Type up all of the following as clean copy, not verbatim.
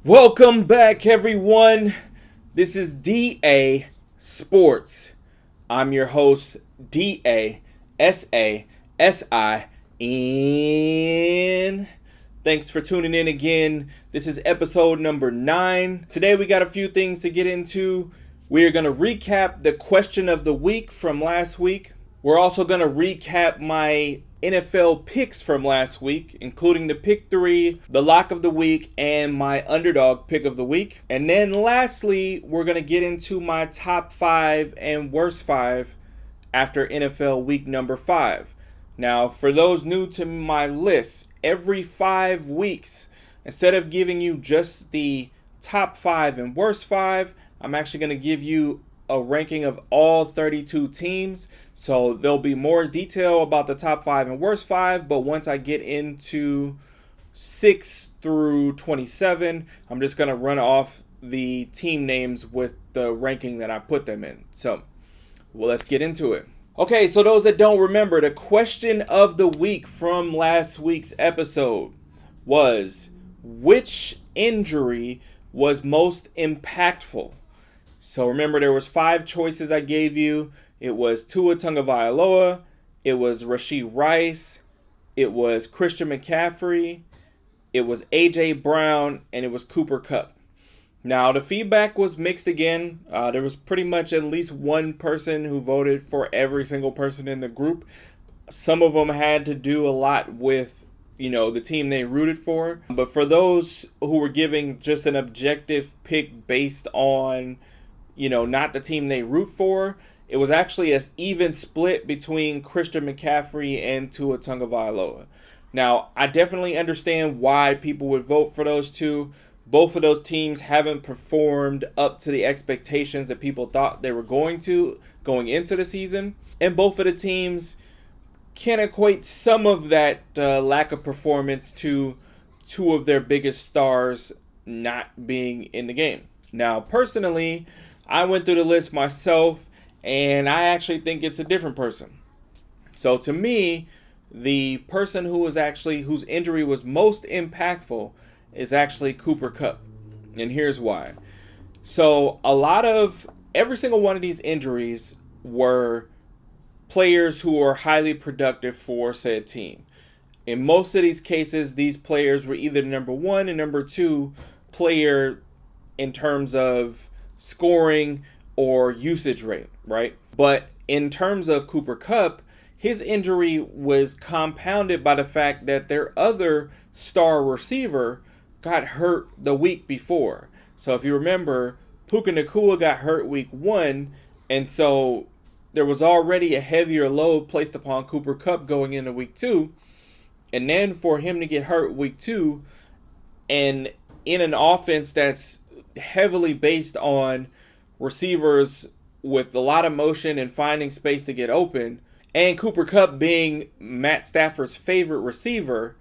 Welcome back, everyone. This is DA Sports. I'm your host, DASASIN. Thanks for tuning in again. This is episode number 9. Today we got a few things to get into. We are going to recap the question of the week from last week. We're also going to recap my NFL picks from last week, including the pick 3, the lock of the week, and my underdog pick of the week. And then lastly, we're going to get into my top 5 and worst 5 after NFL week number 5. Now, for those new to my list, every 5 weeks, instead of giving you just the top 5 and worst 5, I'm actually going to give you a ranking of all 32 teams. So there'll be more detail about the top 5 and worst 5, but once I get into 6 through 27, I'm just going to run off the team names with the ranking that I put them in. So, well, let's get into it. Okay, so those that don't remember, the question of the week from last week's episode was, which injury was most impactful? So remember, there was 5 choices I gave you. It was Tua Tagovailoa, it was Rashee Rice, it was Christian McCaffrey, it was A.J. Brown, and it was Cooper Kupp. Now, the feedback was mixed again. There was pretty much at least one person who voted for every single person in the group. Some of them had to do a lot with, the team they rooted for. But for those who were giving just an objective pick based on, not the team they root for, it was actually an even split between Christian McCaffrey and Tua Tagovailoa. Now, I definitely understand why people would vote for those two. Both of those teams haven't performed up to the expectations that people thought they were going into the season. And both of the teams can equate some of that lack of performance to 2 of their biggest stars not being in the game. Now, personally, I went through the list myself, and I actually think it's a different person. So to me, the person whose injury was most impactful is actually Cooper Kupp. And here's why. So every single one of these injuries were players who are highly productive for said team. In most of these cases, these players were either number 1 and number 2 player in terms of scoring or usage rate, right? But in terms of Cooper Kupp, his injury was compounded by the fact that their other star receiver got hurt the week before. So if you remember, Puka Nacua got hurt week 1, and so there was already a heavier load placed upon Cooper Kupp going into week 2. And then for him to get hurt week 2, and in an offense that's heavily based on receivers with a lot of motion and finding space to get open, and Cooper Kupp being Matt Stafford's favorite receiver,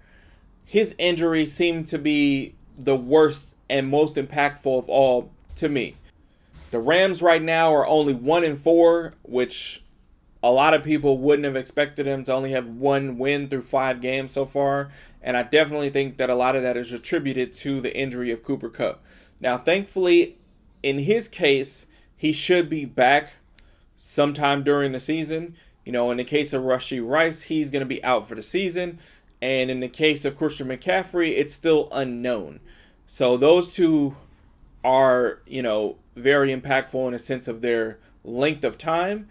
his injury seemed to be the worst and most impactful of all to me. The Rams right now are only 1-4, which a lot of people wouldn't have expected them to only have 1 win through 5 games so far. And I definitely think that a lot of that is attributed to the injury of Cooper Kupp. Now, thankfully, in his case, he should be back sometime during the season. In the case of Rashee Rice, he's going to be out for the season. And in the case of Christian McCaffrey, it's still unknown. So those two are, very impactful in a sense of their length of time.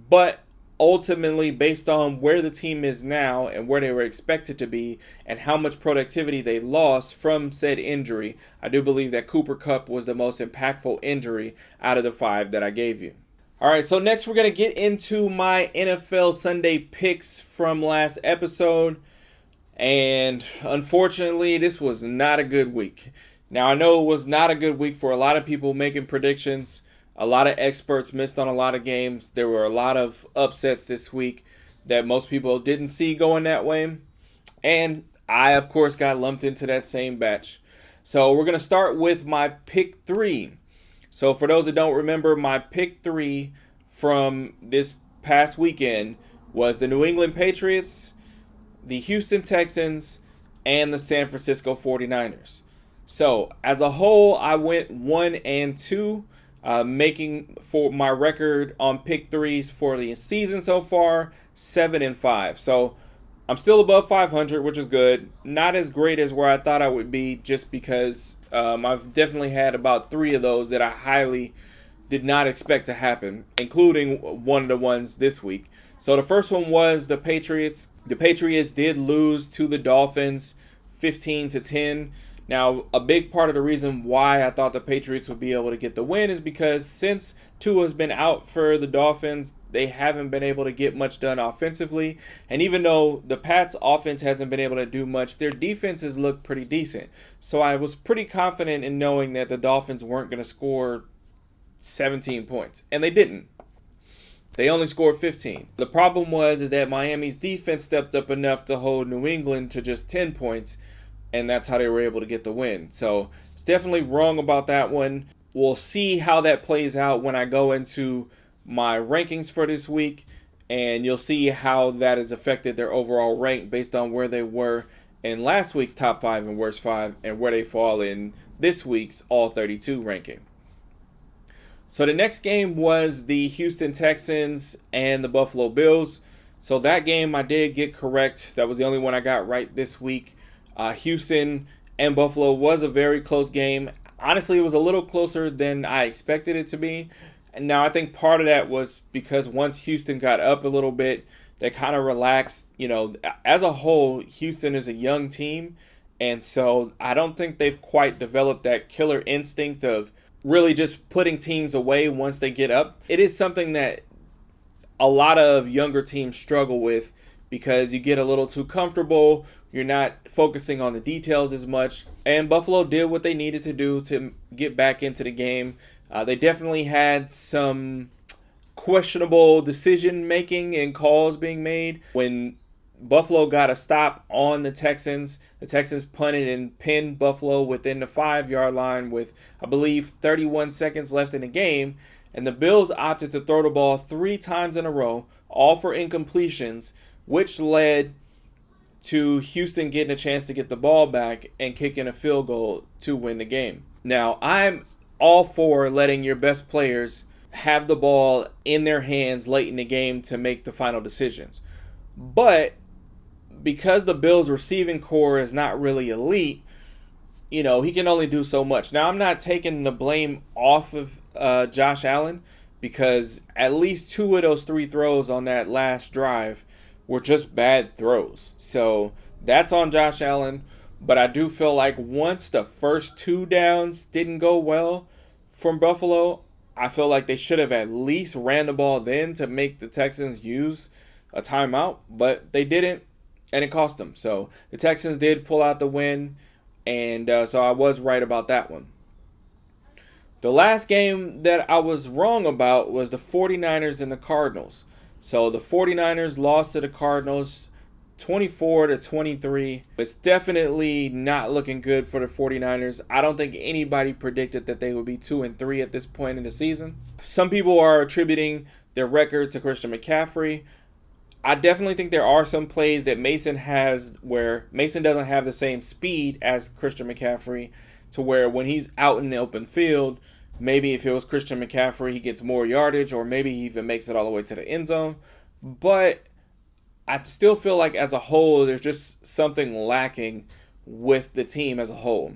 But ultimately, based on where the team is now and where they were expected to be and how much productivity they lost from said injury, I do believe that Cooper Kupp was the most impactful injury out of the 5 that I gave you. All right, so next we're going to get into my NFL Sunday picks from last episode. And unfortunately, this was not a good week. Now, I know it was not a good week for a lot of people making predictions. A lot of experts missed on a lot of games. There were a lot of upsets this week that most people didn't see going that way. And I, of course, got lumped into that same batch. So we're going to start with my pick 3. So for those that don't remember, my pick 3 from this past weekend was the New England Patriots, the Houston Texans, and the San Francisco 49ers. So as a whole, I went 1-2, making for my record on pick threes for the season so far 7-5. So I'm still above 500, which is good. Not as great as where I thought I would be, just because I've definitely had about 3 of those that I highly did not expect to happen, including one of the ones this week. So the first one was the Patriots. The Patriots did lose to the Dolphins 15-10. Now, a big part of the reason why I thought the Patriots would be able to get the win is because since Tua's been out for the Dolphins, they haven't been able to get much done offensively. And even though the Pats' offense hasn't been able to do much, their defenses look pretty decent. So I was pretty confident in knowing that the Dolphins weren't going to score 17 points. And they didn't. They only scored 15. The problem was that Miami's defense stepped up enough to hold New England to just 10 points. And that's how they were able to get the win. So it's definitely wrong about that one. We'll see how that plays out when I go into my rankings for this week. And you'll see how that has affected their overall rank based on where they were in last week's top 5 and worst 5 and where they fall in this week's all 32 ranking. So the next game was the Houston Texans and the Buffalo Bills. So that game I did get correct. That was the only one I got right this week. Houston and Buffalo was a very close game. Honestly, it was a little closer than I expected it to be. And now I think part of that was because once Houston got up a little bit, they kind of relaxed. You know, as a whole, Houston is a young team. And so I don't think they've quite developed that killer instinct of really just putting teams away once they get up. It is something that a lot of younger teams struggle with because you get a little too comfortable. You're not focusing on the details as much. And Buffalo did what they needed to do to get back into the game. They definitely had some questionable decision making and calls being made. When Buffalo got a stop on the Texans punted and pinned Buffalo within the 5-yard line with, I believe, 31 seconds left in the game. And the Bills opted to throw the ball 3 times in a row, all for incompletions, which led to Houston getting a chance to get the ball back and kicking a field goal to win the game. Now, I'm all for letting your best players have the ball in their hands late in the game to make the final decisions. But because the Bills' receiving core is not really elite, he can only do so much. Now, I'm not taking the blame off of Josh Allen, because at least 2 of those 3 throws on that last drive were just bad throws. So that's on Josh Allen. But I do feel like once the first 2 downs didn't go well from Buffalo, I feel like they should have at least ran the ball then to make the Texans use a timeout. But they didn't, and it cost them. So the Texans did pull out the win, and so I was right about that one. The last game that I was wrong about was the 49ers and the Cardinals. So the 49ers lost to the Cardinals 24-23. It's definitely not looking good for the 49ers. I don't think anybody predicted that they would be 2-3 at this point in the season. Some people are attributing their record to Christian McCaffrey. I definitely think there are some plays that Mason has where Mason doesn't have the same speed as Christian McCaffrey, to where when he's out in the open field, maybe if it was Christian McCaffrey, he gets more yardage, or maybe he even makes it all the way to the end zone. But I still feel like as a whole, there's just something lacking with the team as a whole.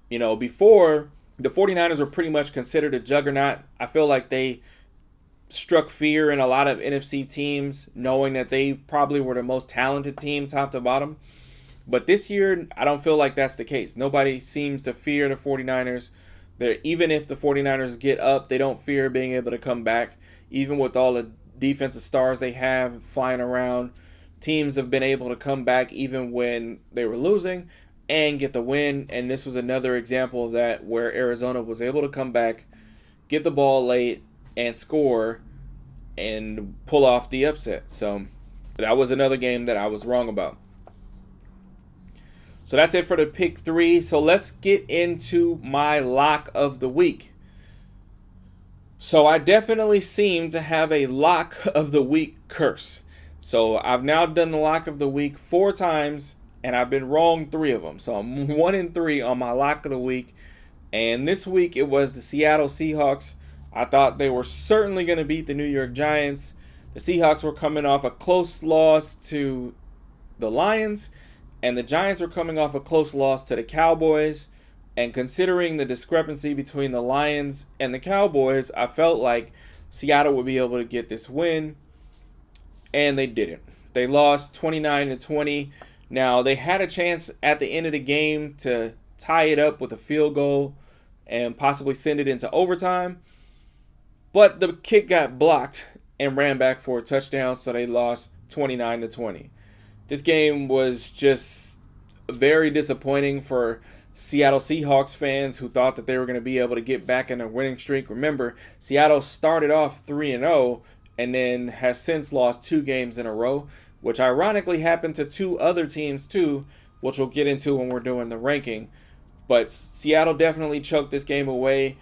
Before, the 49ers were pretty much considered a juggernaut. I feel like they struck fear in a lot of NFC teams, knowing that they probably were the most talented team top to bottom. But this year, I don't feel like that's the case. Nobody seems to fear the 49ers. Even if the 49ers get up, they don't fear being able to come back. Even with all the defensive stars they have flying around, teams have been able to come back even when they were losing and get the win. And this was another example of that, where Arizona was able to come back, get the ball late, and score and pull off the upset. So that was another game that I was wrong about. So that's it for the pick 3. So let's get into my lock of the week. So I definitely seem to have a lock of the week curse. So I've now done the lock of the week 4 times. and I've been wrong 3 of them. So I'm 1-3 on my lock of the week. And this week it was the Seattle Seahawks. I thought they were certainly going to beat the New York Giants. The Seahawks were coming off a close loss to the Lions, and the Giants were coming off a close loss to the Cowboys. And considering the discrepancy between the Lions and the Cowboys, I felt like Seattle would be able to get this win, and they didn't. They lost 29-20. Now, they had a chance at the end of the game to tie it up with a field goal and possibly send it into overtime, but the kick got blocked and ran back for a touchdown, so they lost 29-20. This game was just very disappointing for Seattle Seahawks fans who thought that they were going to be able to get back in a winning streak. Remember, Seattle started off 3-0 and then has since lost 2 games in a row, which ironically happened to 2 other teams too, which we'll get into when we're doing the ranking. But Seattle definitely choked this game away.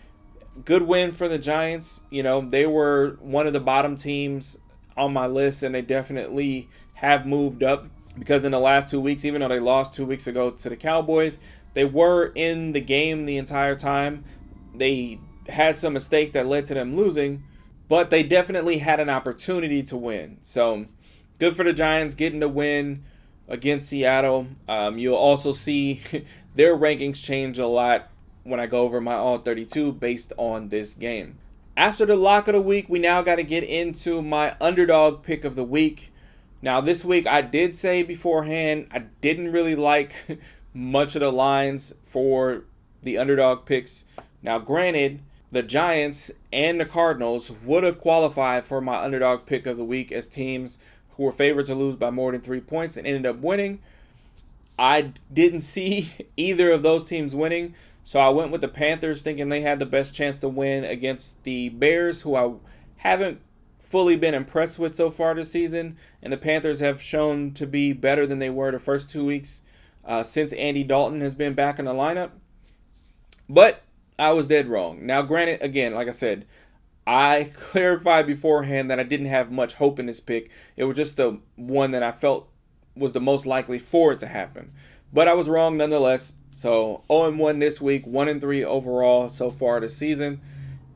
Good win for the Giants. You know, they were one of the bottom teams on my list, and they definitely have moved up because in the last 2 weeks, even though they lost 2 weeks ago to the Cowboys, they were in the game the entire time. They had some mistakes that led to them losing, but they definitely had an opportunity to win. So good for the Giants getting the win against Seattle. You'll also see their rankings change a lot when I go over my all 32 based on this game. After the lock of the week, we now got to get into my underdog pick of the week. Now, this week, I did say beforehand, I didn't really like much of the lines for the underdog picks. Now, granted, the Giants and the Cardinals would have qualified for my underdog pick of the week as teams who were favored to lose by more than 3 points and ended up winning. I didn't see either of those teams winning, so I went with the Panthers thinking they had the best chance to win against the Bears, who I haven't fully been impressed with so far this season, and the Panthers have shown to be better than they were the first 2 weeks since Andy Dalton has been back in the lineup. But I was dead wrong. Now, granted, again, like I said, I clarified beforehand that I didn't have much hope in this pick. It was just the one that I felt was the most likely for it to happen. But I was wrong nonetheless. So 0-1 this week, 1-3 overall so far this season.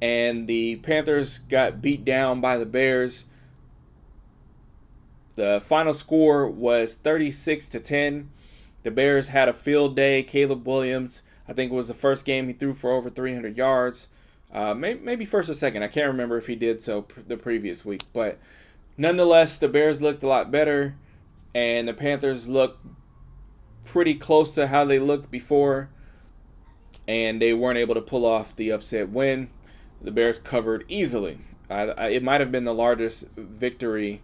And the Panthers got beat down by the Bears. The final score was 36-10. The Bears had a field day. Caleb Williams, I think it was the first game he threw for over 300 yards. Maybe first or second. I can't remember if he did so the previous week. But nonetheless, the Bears looked a lot better. And the Panthers looked pretty close to how they looked before. And they weren't able to pull off the upset win. The Bears covered easily. It might have been the largest victory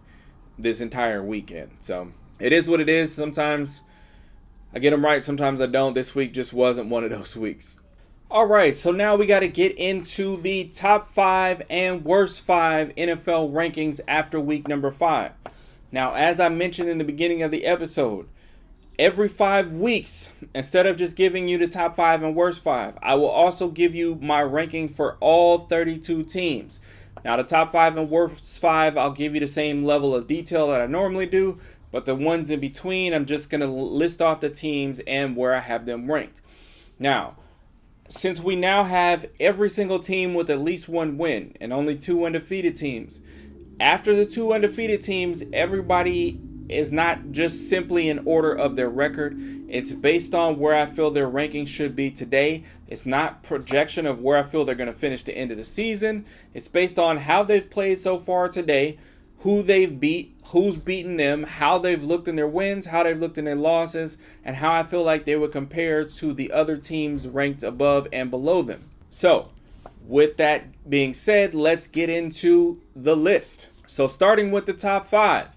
this entire weekend. So it is what it is. Sometimes I get them right, sometimes I don't. This week just wasn't one of those weeks. All right, so now we got to get into the top 5 and worst 5 NFL rankings after week number 5. Now, as I mentioned in the beginning of the episode, every 5 weeks, instead of just giving you the top 5 and worst 5, I will also give you my ranking for all 32 teams. Now, the top 5 and worst 5, I'll give you the same level of detail that I normally do, but the ones in between, I'm just going to list off the teams and where I have them ranked. Now, since we now have every single team with at least 1 win and only 2 undefeated teams, after the 2 undefeated teams, everybody is not just simply in order of their record. It's based on where I feel their ranking should be today. It's not projection of where I feel they're going to finish the end of the season. It's based on how they've played so far today, who they've beat, who's beaten them, how they've looked in their wins, how they've looked in their losses, and how I feel like they would compare to the other teams ranked above and below them. So, with that being said, let's get into the list. So, starting with the top 5.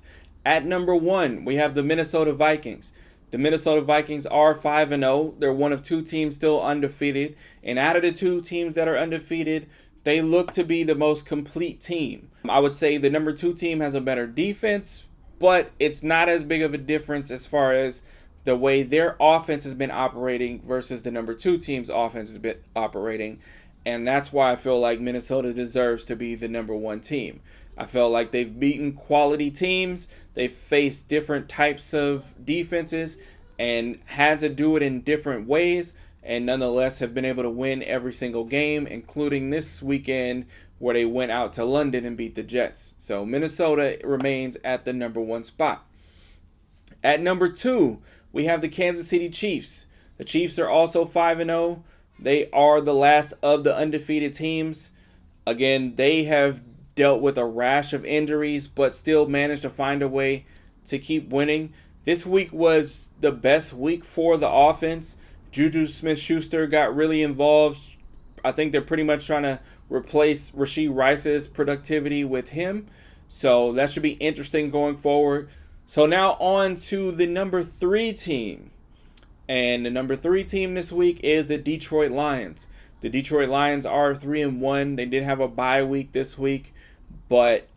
At number 1, we have the Minnesota Vikings. The Minnesota Vikings are 5-0. They're one of 2 teams still undefeated. And out of the 2 teams that are undefeated, they look to be the most complete team. I would say the number 2 team has a better defense, but it's not as big of a difference as far as the way their offense has been operating versus the number 2 team's offense has been operating. And that's why I feel like Minnesota deserves to be the number 1 team. I felt like they've beaten quality teams. They've faced different types of defenses. and had to do it in different ways, and nonetheless have been able to win every single game, including this weekend where they went out to London and beat the Jets. So Minnesota remains at the number 1 spot. At number 2, we have the Kansas City Chiefs. The Chiefs are also 5-0. They are the last of the undefeated teams. Again, they have dealt with a rash of injuries, but still managed to find a way to keep winning. This week was the best week for the offense. Juju Smith-Schuster got really involved. I think they're pretty much trying to replace Rashee Rice's productivity with him. So that should be interesting going forward. So now on to the number 3 team. And the number 3 team this week is the Detroit Lions. The Detroit Lions are 3-1. They did have a bye week this week, but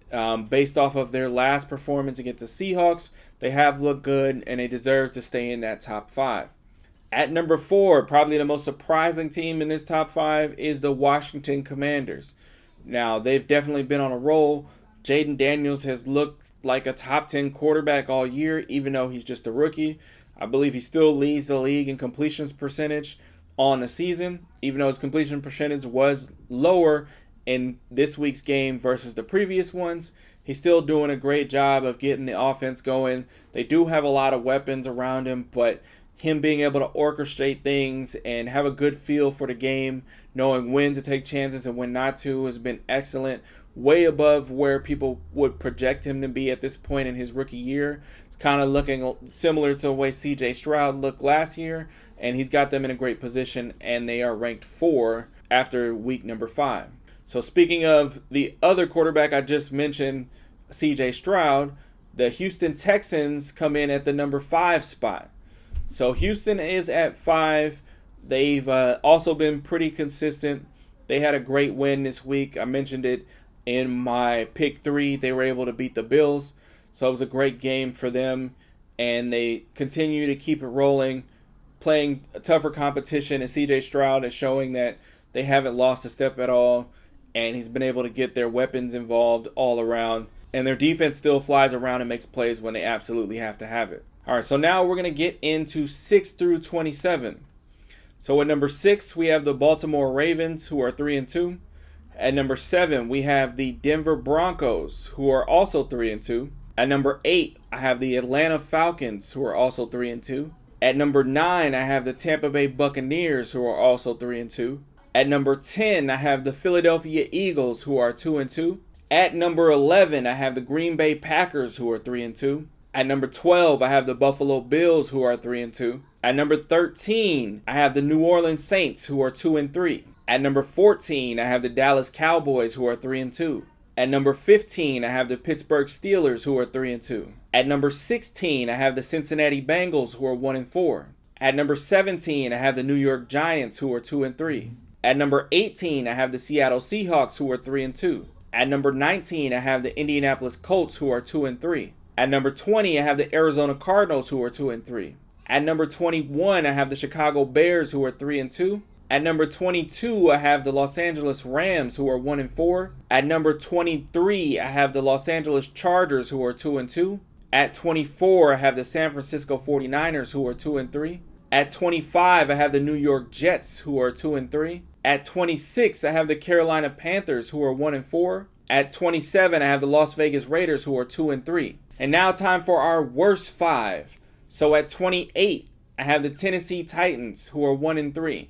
based off of their last performance against the Seahawks, they have looked good and they deserve to stay in that top 5. At number 4, probably the most surprising team in this top 5 is the Washington Commanders. Now, they've definitely been on a roll. Jaden Daniels has looked like a top 10 quarterback all year, even though he's just a rookie. I believe he still leads the league in completions percentage on the season, even though his completion percentage was lower in this week's game versus the previous ones. He's still doing a great job of getting the offense going. They do have a lot of weapons around him, but him being able to orchestrate things and have a good feel for the game, knowing when to take chances and when not to, has been excellent. Way above where people would project him to be at this point in his rookie year. It's kind of looking similar to the way CJ Stroud looked last year, and he's got them in a great position, and they are ranked 4 after week number 5. So speaking of the other quarterback I just mentioned, CJ Stroud, the Houston Texans come in at the number 5 spot. So Houston is at 5. They've also been pretty consistent. They had a great win this week. I mentioned it in my pick 3. They were able to beat the Bills. So it was a great game for them. And they continue to keep it rolling, playing a tougher competition. And CJ Stroud is showing that they haven't lost a step at all. And he's been able to get their weapons involved all around. And their defense still flies around and makes plays when they absolutely have to have it. All right, so now we're going to get into 6 through 27. So at number 6, we have the Baltimore Ravens, who are 3-2. At number 7, we have the Denver Broncos, who are also 3-2. At number 8, I have the Atlanta Falcons, who are also 3-2. At number 9, I have the Tampa Bay Buccaneers, who are also 3-2. At number 10, I have the Philadelphia Eagles, who are 2-2. At number 11, I have the Green Bay Packers, who are 3-2. At number 12, I have the Buffalo Bills, who are 3-2. At number 13, I have the New Orleans Saints, who are 2-3. At number 14, I have the Dallas Cowboys, who are 3-2. At number 15, I have the Pittsburgh Steelers, who are 3-2. At number 16, I have the Cincinnati Bengals, who are 1-4. At number 17, I have the New York Giants, who are 2-3. At number 18, I have the Seattle Seahawks, who are 3-2. At number 19, I have the Indianapolis Colts, who are 2-3. At number 20, I have the Arizona Cardinals, who are 2-3. At number 21, I have the Chicago Bears, who are 3-2. At number 22, I have the Los Angeles Rams, who are 1-4. At number 23, I have the Los Angeles Chargers, who are 2-2. At 24, I have the San Francisco 49ers, who are 2-3. At 25, I have the New York Jets, who are 2-3. At 26, I have the Carolina Panthers, who are 1-4. At 27, I have the Las Vegas Raiders, who are 2-3. And now time for our worst 5. So at 28, I have the Tennessee Titans, who are 1-3.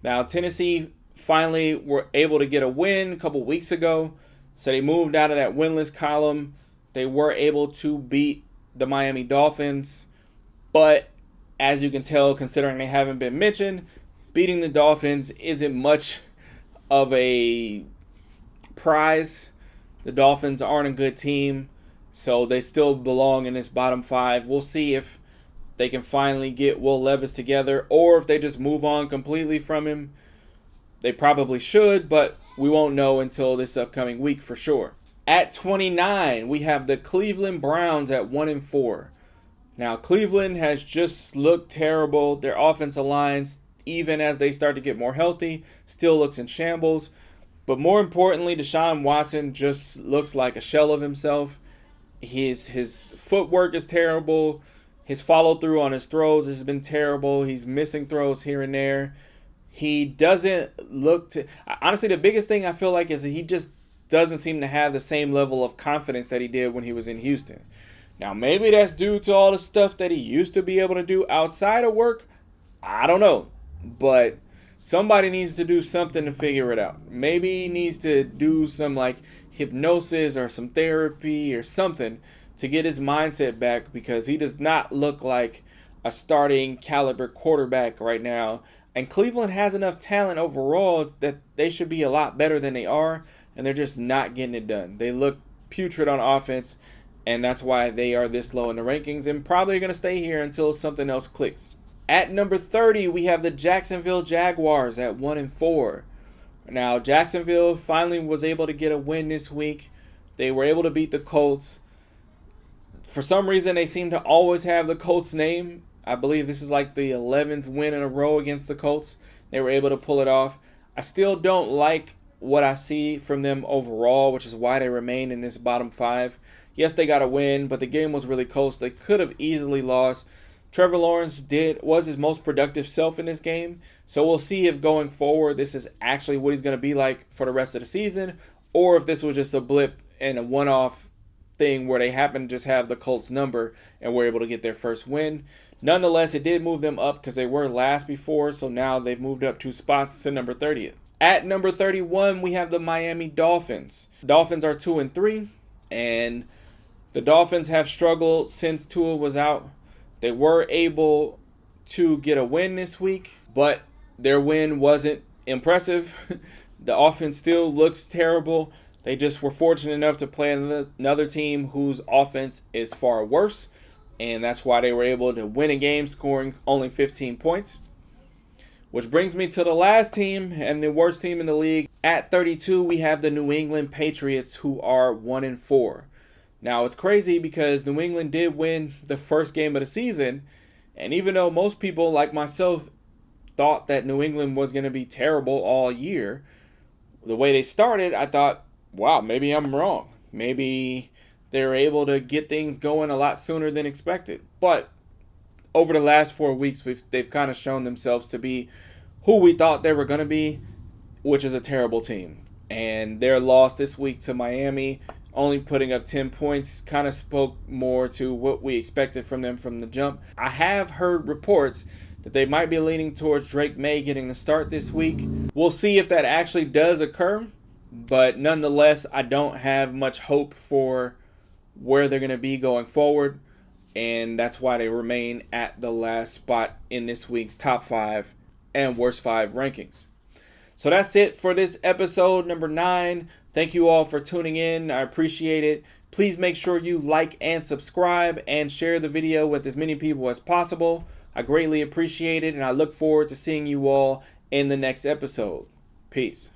Now Tennessee finally were able to get a win a couple weeks ago. So they moved out of that winless column. They were able to beat the Miami Dolphins. But as you can tell, considering they haven't been mentioned, beating the Dolphins isn't much of a prize. The Dolphins aren't a good team, so they still belong in this bottom 5. We'll see if they can finally get Will Levis together or if they just move on completely from him. They probably should, but we won't know until this upcoming week for sure. At 29, we have the Cleveland Browns at 1-4. Now, Cleveland has just looked terrible. Their offensive lines, even as they start to get more healthy, still looks in shambles. But more importantly, Deshaun Watson just looks like a shell of himself. His footwork is terrible. His follow through on his throws has been terrible. He's missing throws here and there. He doesn't look to. Honestly, the biggest thing I feel like is that he just doesn't seem to have the same level of confidence that he did when he was in Houston. Now, maybe that's due to all the stuff that he used to be able to do outside of work. I don't know. But somebody needs to do something to figure it out. Maybe he needs to do some like hypnosis or some therapy or something to get his mindset back, because he does not look like a starting caliber quarterback right now. And Cleveland has enough talent overall that they should be a lot better than they are, and they're just not getting it done. They look putrid on offense, and that's why they are this low in the rankings and probably going to stay here until something else clicks. At number 30, we have the Jacksonville Jaguars at 1-4. Now, Jacksonville finally was able to get a win this week. They were able to beat the Colts. For some reason, they seem to always have the Colts name. I believe this is like the 11th win in a row against the Colts. They were able to pull it off. I still don't like what I see from them overall, which is why they remain in this bottom 5. Yes, they got a win, but the game was really close. They could have easily lost. Trevor Lawrence was his most productive self in this game, so we'll see if going forward this is actually what he's going to be like for the rest of the season, or if this was just a blip and a one-off thing where they happen to just have the Colts number and were able to get their first win. Nonetheless, it did move them up because they were last before, so now they've moved up 2 spots to number 30th. At number 31, we have the Miami Dolphins. Dolphins are 2-3, and the Dolphins have struggled since Tua was out. They were able to get a win this week, but their win wasn't impressive. The offense still looks terrible. They just were fortunate enough to play another team whose offense is far worse, and that's why they were able to win a game scoring only 15 points. Which brings me to the last team and the worst team in the league. At 32, we have the New England Patriots, who are 1-4. Now, it's crazy because New England did win the first game of the season, and even though most people, like myself, thought that New England was going to be terrible all year, the way they started, I thought, wow, maybe I'm wrong. Maybe they're able to get things going a lot sooner than expected. But over the last 4 weeks, they've kind of shown themselves to be who we thought they were going to be, which is a terrible team. And their loss this week to Miami, only putting up 10 points, kind of spoke more to what we expected from them from the jump. I have heard reports that they might be leaning towards Drake May getting the start this week. We'll see if that actually does occur. But nonetheless, I don't have much hope for where they're going to be going forward. And that's why they remain at the last spot in this week's top 5 and worst 5 rankings. So that's it for this episode number 9. Thank you all for tuning in. I appreciate it. Please make sure you like and subscribe and share the video with as many people as possible. I greatly appreciate it, and I look forward to seeing you all in the next episode. Peace.